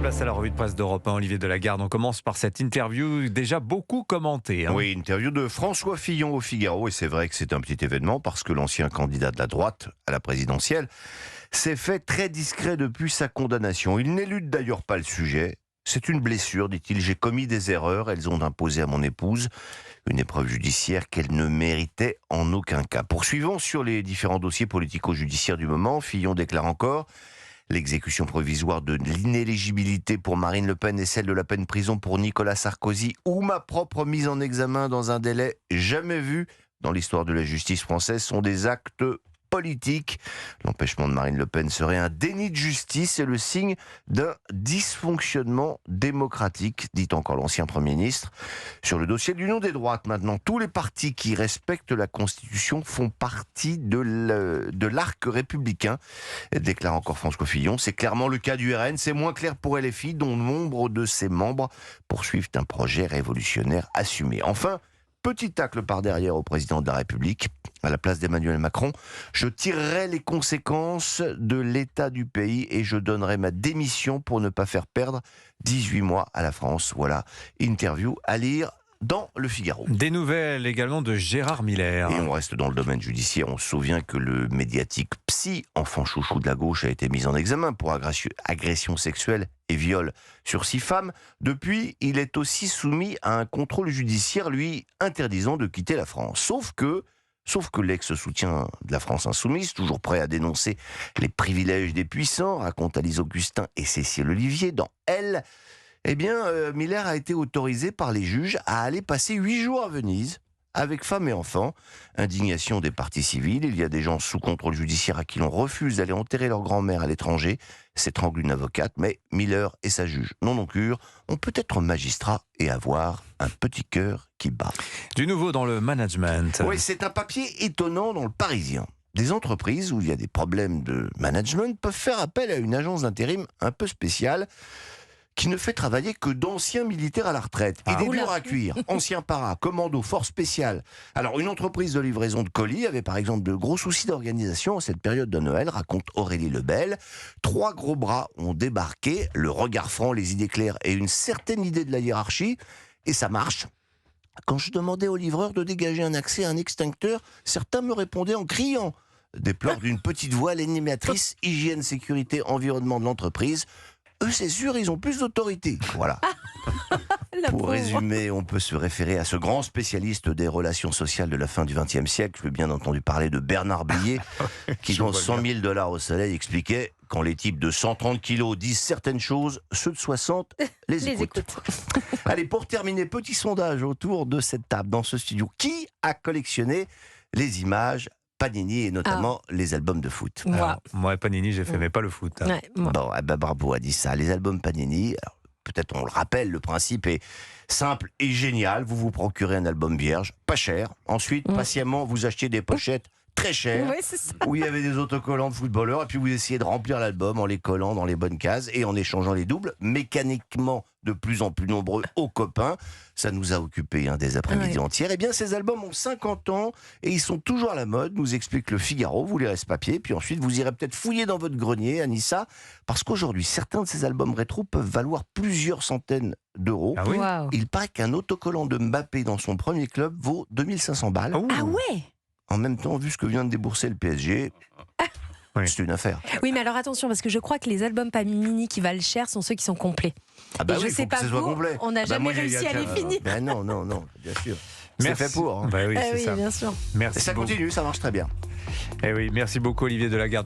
Place à la revue de presse d'Europe 1, Olivier Delagarde. On commence par cette interview déjà beaucoup commentée. Oui, interview de François Fillon au Figaro. Et c'est vrai que c'est un petit événement parce que l'ancien candidat de la droite à la présidentielle s'est fait très discret depuis sa condamnation. Il n'élude d'ailleurs pas le sujet. C'est une blessure, dit-il. J'ai commis des erreurs. Elles ont imposé à mon épouse une épreuve judiciaire qu'elle ne méritait en aucun cas. Poursuivons sur les différents dossiers politico-judiciaires du moment. Fillon déclare encore: l'exécution provisoire de l'inéligibilité pour Marine Le Pen et celle de la peine prison pour Nicolas Sarkozy, ou ma propre mise en examen dans un délai jamais vu dans l'histoire de la justice française, sont des actes politiques. L'empêchement de Marine Le Pen serait un déni de justice et le signe d'un dysfonctionnement démocratique, dit encore l'ancien Premier ministre. Sur le dossier de l'Union des droites, maintenant, tous les partis qui respectent la Constitution font partie de l'arc républicain, déclare encore François Fillon. C'est clairement le cas du RN, c'est moins clair pour LFI, dont nombre de ses membres poursuivent un projet révolutionnaire assumé. Enfin, petit tacle par derrière au président de la République. À la place d'Emmanuel Macron, je tirerai les conséquences de l'état du pays et je donnerai ma démission pour ne pas faire perdre 18 mois à la France. Voilà, interview à lire dans Le Figaro. Des nouvelles également de Gérard Miller. Et on reste dans le domaine judiciaire. On se souvient que le médiatique psy, enfant chouchou de la gauche, a été mis en examen pour agression sexuelle et viol sur 6 femmes. Depuis, il est aussi soumis à un contrôle judiciaire lui interdisant de quitter la France. Sauf que l'ex-soutien de la France insoumise, toujours prêt à dénoncer les privilèges des puissants, raconte Alice Augustin et Cécile Olivier dans Elle. Eh bien, Miller a été autorisé par les juges à aller passer 8 jours à Venise, avec femme et enfants. Indignation des parties civiles. Il y a des gens sous contrôle judiciaire à qui l'on refuse d'aller enterrer leur grand-mère à l'étranger. S'étrangle une avocate, mais Miller et sa juge non cure ont peut-être magistrat et avoir un petit cœur qui bat. Du nouveau dans le management. Oui, c'est un papier étonnant dans le Parisien. Des entreprises où il y a des problèmes de management peuvent faire appel à une agence d'intérim un peu spéciale, qui ne fait travailler que d'anciens militaires à la retraite. Et des durs à cuire, anciens paras, commandos, forces spéciales. Alors, une entreprise de livraison de colis avait par exemple de gros soucis d'organisation à cette période de Noël, raconte Aurélie Lebel. 3 gros bras ont débarqué, le regard franc, les idées claires et une certaine idée de la hiérarchie. Et ça marche. Quand je demandais aux livreurs de dégager un accès à un extincteur, certains me répondaient en criant. Déplore d'une petite voix l'animatrice hygiène, sécurité, environnement de l'entreprise. Eux, c'est sûr, ils ont plus d'autorité. Voilà. Pour résumer, on peut se référer à ce grand spécialiste des relations sociales de la fin du XXe siècle. J'ai bien entendu parler de Bernard Blier, qui, dans 100 000 $ au soleil, expliquait: quand les types de 130 kilos disent certaines choses, ceux de 60 les écoutent. Allez, pour terminer, petit sondage autour de cette table, dans ce studio. Qui a collectionné les images Panini et notamment les albums de foot? Moi, Panini, j'ai fait, mais pas le foot. Hein. Ouais, bon, bravo a dit ça. Les albums Panini, alors, peut-être on le rappelle, le principe est simple et génial. Vous vous procurez un album vierge, pas cher. Ensuite, patiemment, vous achetez des pochettes très chères, où il y avait des autocollants de footballeurs, et puis vous essayez de remplir l'album en les collant dans les bonnes cases et en échangeant les doubles, mécaniquement de plus en plus nombreux aux copains. Ça nous a occupé des après-midi entières. Eh bien, ces albums ont 50 ans et ils sont toujours à la mode, nous explique Le Figaro. Vous lirez ce papier, puis ensuite vous irez peut-être fouiller dans votre grenier, Anissa, parce qu'aujourd'hui, certains de ces albums rétro peuvent valoir plusieurs centaines d'euros. Ah oui. Il paraît qu'un autocollant de Mbappé dans son premier club vaut 2500 balles. Ah ouais. En même temps, vu ce que vient de débourser le PSG, c'est une affaire. Oui, mais alors attention, parce que je crois que les albums Panini qui valent cher sont ceux qui sont complets. Ah bah et oui, je sais pas vous, on n'a jamais réussi à les finir. Ben non, bien sûr. Merci. C'est fait pour. Bah oui, c'est ça. Bien sûr. Merci. Et ça continue, ça marche très bien. Eh oui, merci beaucoup Olivier Delagarde.